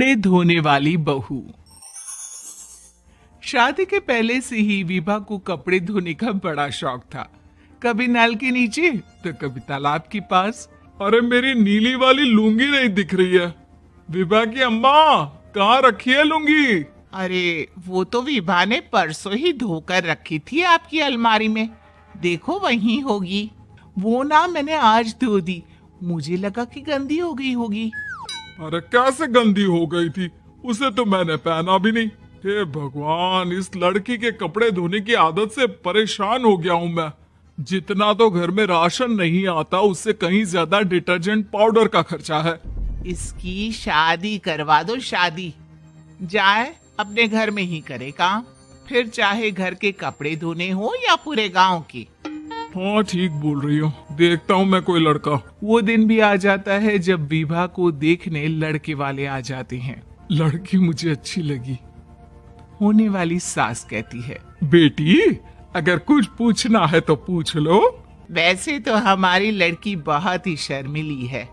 कपड़े धोने वाली बहू। शादी के पहले से ही विभा को कपड़े धोने का बड़ा शौक था। कभी नल के नीचे तो कभी तालाब के पास। अरे मेरी नीली वाली लुंगी नहीं दिख रही है। विभा की अम्मा, कहाँ रखी है लुंगी? अरे वो तो विभा ने परसों ही धोकर रखी थी आपकी अलमारी में, देखो वहीं होगी। वो ना मैंने आज धो दी, मुझे लगा कि गंदी हो गई होगी। अरे कैसे गंदी हो गई थी? उसे तो मैंने पहना भी नहीं। हे भगवान, इस लड़की के कपड़े धोने की आदत से परेशान हो गया हूँ मैं। जितना तो घर में राशन नहीं आता, उससे कहीं ज्यादा डिटर्जेंट पाउडर का खर्चा है। इसकी शादी करवा दो, शादी। जाए अपने घर में ही करे काम, फिर चाहे घर के कपड़े धोने हो या पूरे गांव के। हाँ ठीक बोल रही हो, देखता हूँ मैं कोई लड़का। वो दिन भी आ जाता है जब विभा को देखने लड़के वाले आ जाते हैं। लड़की मुझे अच्छी लगी। होने वाली सास कहती है, बेटी अगर कुछ पूछना है तो पूछ लो। वैसे तो हमारी लड़की बहुत ही शर्मीली है,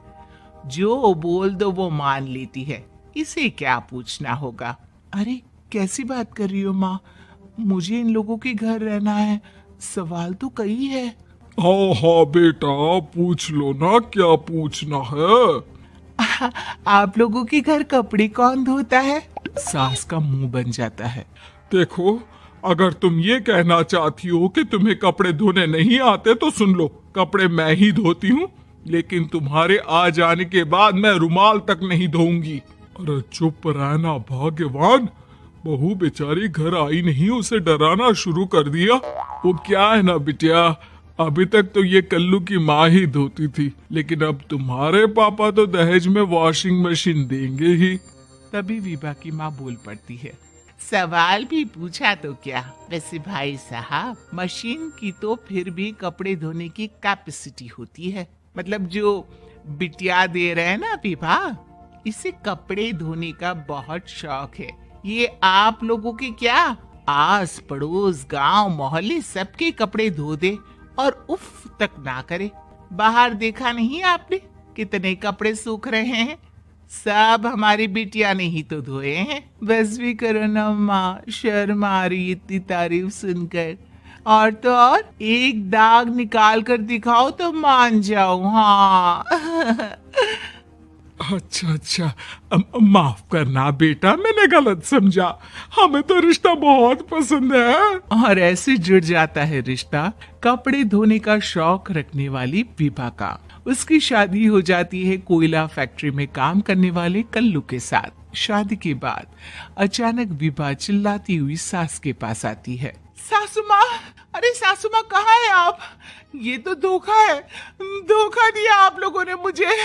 जो बोल दो वो मान लेती है, इसे क्या पूछना होगा। अरे कैसी बात कर रही हो माँ, मुझे इन लोगों के घर रहना है, सवाल तो कई है। हाँ हाँ बेटा, पूछ लो ना, क्या पूछना है। आप लोगों के घर कपड़े कौन धोता है? सास का मुंह बन जाता है। देखो, अगर तुम ये कहना चाहती हो कि तुम्हें कपड़े धोने नहीं आते तो सुन लो, कपड़े मैं ही धोती हूँ, लेकिन तुम्हारे आ जाने के बाद मैं रुमाल तक नहीं धोऊंगी। अरे चुप रहना भाग्यवान, बहू बेचारी घर आई नहीं, उसे डराना शुरू कर दिया। वो क्या है ना बिटिया, अभी तक तो ये कल्लू की माँ ही धोती थी, लेकिन अब तुम्हारे पापा तो दहेज में वॉशिंग मशीन देंगे ही। तभी विभा की माँ बोल पड़ती है, सवाल भी पूछा तो क्या। वैसे भाई साहब, मशीन की तो फिर भी कपड़े धोने की कैपेसिटी होती है। मतलब जो बिटिया दे रहे हैं ना विभा, इसे कपड़े धोने का बहुत शौक है। ये आप लोगों के क्या, आस पड़ोस गांव मोहल्ले सबके कपड़े धो दे और उफ तक ना करे। बाहर देखा नहीं आपने कितने कपड़े सूख रहे हैं? सब हमारी बिटिया ने ही तो धोए हैं। बस भी करो ना माँ, शर्म आ रही इतनी तारीफ सुनकर। और तो और एक दाग निकाल कर दिखाओ तो मान जाओ। हाँ अच्छा, माफ करना बेटा, मैंने गलत समझा। हमें तो रिश्ता बहुत पसंद है। और ऐसे जुड़ जाता है रिश्ता कपड़े धोने का शौक रखने वाली विभा का। उसकी शादी हो जाती है कोयला फैक्ट्री में काम करने वाले कल्लू के साथ। शादी के बाद अचानक विभा चिल्लाती हुई सास के पास आती है। सासू माँ, अरे सासू माँ कहाँ है आप? ये तो धोखा है, धोखा दिया आप लोगों ने मुझे।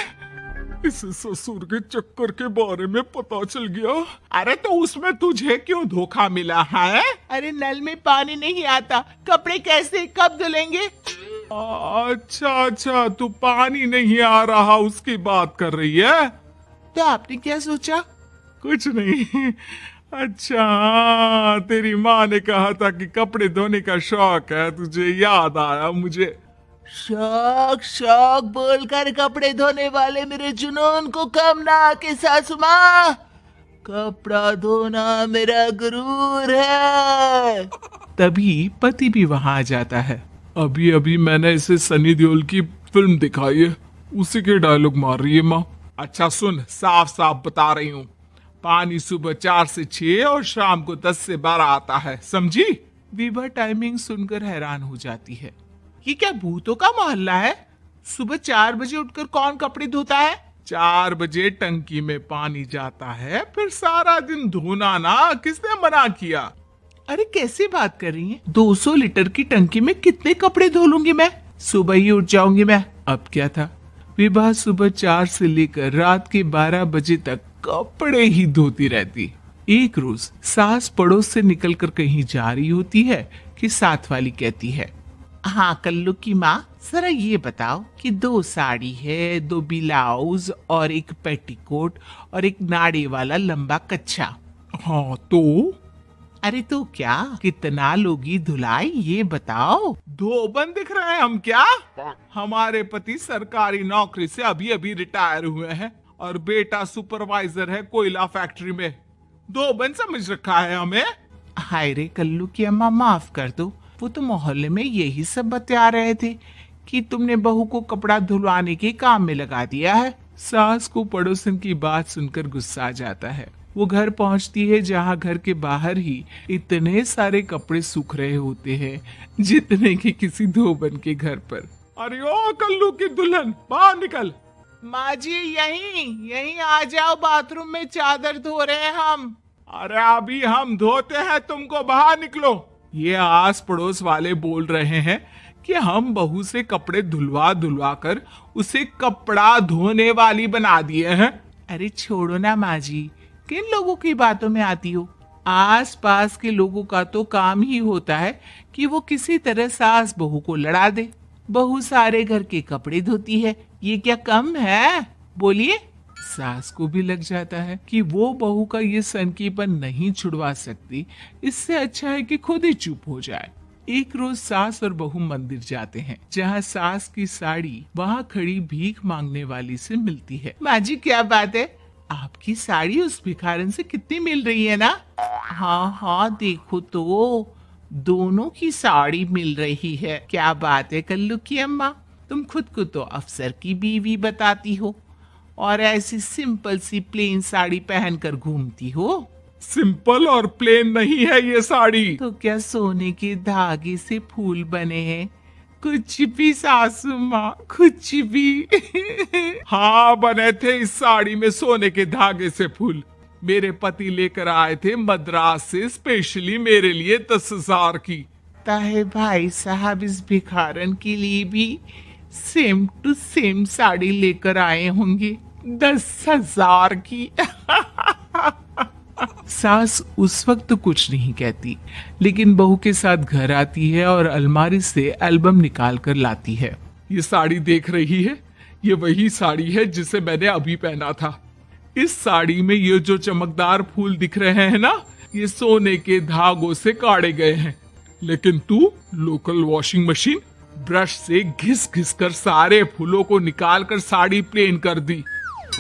इस ससुर के चक्कर के बारे में पता चल गया। अरे तो उसमें तुझे क्यों धोखा मिला है? अरे नल में पानी नहीं आता, कपड़े कैसे कब धुलेंगे? अच्छा, तू पानी नहीं आ रहा उसकी बात कर रही है। तो आपने क्या सोचा? कुछ नहीं। अच्छा, तेरी माँ ने कहा था कि कपड़े धोने का शौक है तुझे, याद आया मुझे। शौक बोलकर कपड़े धोने वाले मेरे जुनून को कम ना आके सासू माँ, कपड़ा धोना मेरा गुरूर है। तभी पति भी वहां आ जाता है। अभी मैंने इसे सनी देओल की फिल्म दिखाई है, उसी के डायलॉग मार रही है माँ। अच्छा सुन, साफ साफ बता रही हूँ, पानी सुबह 4 से 6 और शाम को 10 से 12 आता है, समझी? विभा टाइमिंग सुनकर हैरान हो जाती है। ये क्या भूतों का मोहल्ला है? सुबह 4 बजे उठकर कौन कपड़े धोता है? 4 बजे टंकी में पानी जाता है, फिर सारा दिन धोना ना, किसने मना किया? अरे कैसे बात कर रही हैं? 200 लीटर की टंकी में कितने कपड़े धो लूंगी मैं, सुबह ही उठ जाऊंगी मैं। अब क्या था, विभा सुबह 4 से लेकर रात के 12 बजे तक कपड़े ही धोती रहती। एक रोज सास पड़ोस से निकलकर कहीं जा रही होती है कि साथ वाली कहती है, हाँ कल्लू की माँ, जरा ये बताओ कि 2 साड़ी है, 2 ब्लाउज और एक पेटीकोट और एक नाड़े वाला लंबा कच्छा। हाँ तो? अरे तो क्या, कितना लोगी धुलाई ये बताओ। धोबन दिख रहे हैं हम क्या? हमारे पति सरकारी नौकरी से अभी अभी रिटायर हुए हैं और बेटा सुपरवाइजर है कोयला फैक्ट्री में। धोबन समझ रखा है हमें। हाय रे कल्लू की अम्मा, माफ कर दो। वो तो मोहल्ले में यही सब बता रहे थे कि तुमने बहू को कपड़ा धुलवाने के काम में लगा दिया है। सास को पड़ोसन की बात सुनकर गुस्सा आ जाता है। वो घर पहुंचती है जहां घर के बाहर ही इतने सारे कपड़े सूख रहे होते हैं जितने कि किसी धोबन के घर पर। अरे ओ कल्लू की दुल्हन, बाहर निकल। माँ जी यहीं यहीं आ जाओ, बाथरूम में चादर धो रहे हैं हम। अरे अभी हम धोते हैं, तुमको बाहर निकलो। ये आस पड़ोस वाले बोल रहे हैं कि हम बहू से कपड़े धुलवा धुलवा कर उसे कपड़ा धोने वाली बना दिए हैं। अरे छोड़ो ना माँ जी, किन लोगों की बातों में आती हो। आस पास के लोगों का तो काम ही होता है कि वो किसी तरह सास बहू को लड़ा दे। बहू सारे घर के कपड़े धोती है, ये क्या कम है? बोलिए। सास को भी लग जाता है कि वो बहू का ये सनकीपन नहीं छुड़वा सकती, इससे अच्छा है कि खुद ही चुप हो जाए। एक रोज सास और बहू मंदिर जाते हैं जहाँ सास की साड़ी वहाँ खड़ी भीख मांगने वाली से मिलती है। माँ जी क्या बात है, आपकी साड़ी उस भिखारन से कितनी मिल रही है ना? हाँ हाँ देखो तो दोनों की साड़ी मिल रही है। क्या बात है कल्लू की अम्मा, तुम खुद को तो अफसर की बीवी बताती हो और ऐसी सिंपल सी प्लेन साड़ी पहनकर घूमती हो। सिंपल और प्लेन नहीं है ये साड़ी। तो क्या सोने के धागे से फूल बने हैं? कुछ भी सासू माँ, कुछ भी। हाँ बने थे इस साड़ी में सोने के धागे से फूल। मेरे पति लेकर आए थे मद्रास से स्पेशली मेरे लिए 10,000 की। ताहे भाई साहब इस भिखारन के लिए भी सेम टू सेम साड़ी लेकर आए होंगे 10,000 की। सास उस वक्त तो कुछ नहीं कहती, लेकिन बहू के साथ घर आती है और अलमारी से एल्बम निकाल कर लाती है। ये साड़ी देख रही है, ये वही साड़ी है जिसे मैंने अभी पहना था। इस साड़ी में ये जो चमकदार फूल दिख रहे हैं ना, ये सोने के धागों से काढ़े गए हैं। लेकिन तू लोकल वॉशिंग मशीन ब्रश से घिस घिस कर सारे फूलों को निकाल कर साड़ी प्लेन कर दी।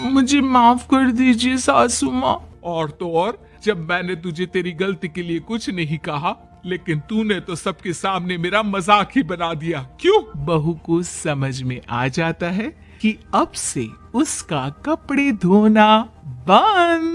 मुझे माफ कर दीजिए सासू माँ। और तो और, जब मैंने तुझे तेरी गलती के लिए कुछ नहीं कहा, लेकिन तूने तो सबके सामने मेरा मजाक ही बना दिया। क्यों? बहू को समझ में आ जाता है कि अब से उसका कपड़े धोना बंद।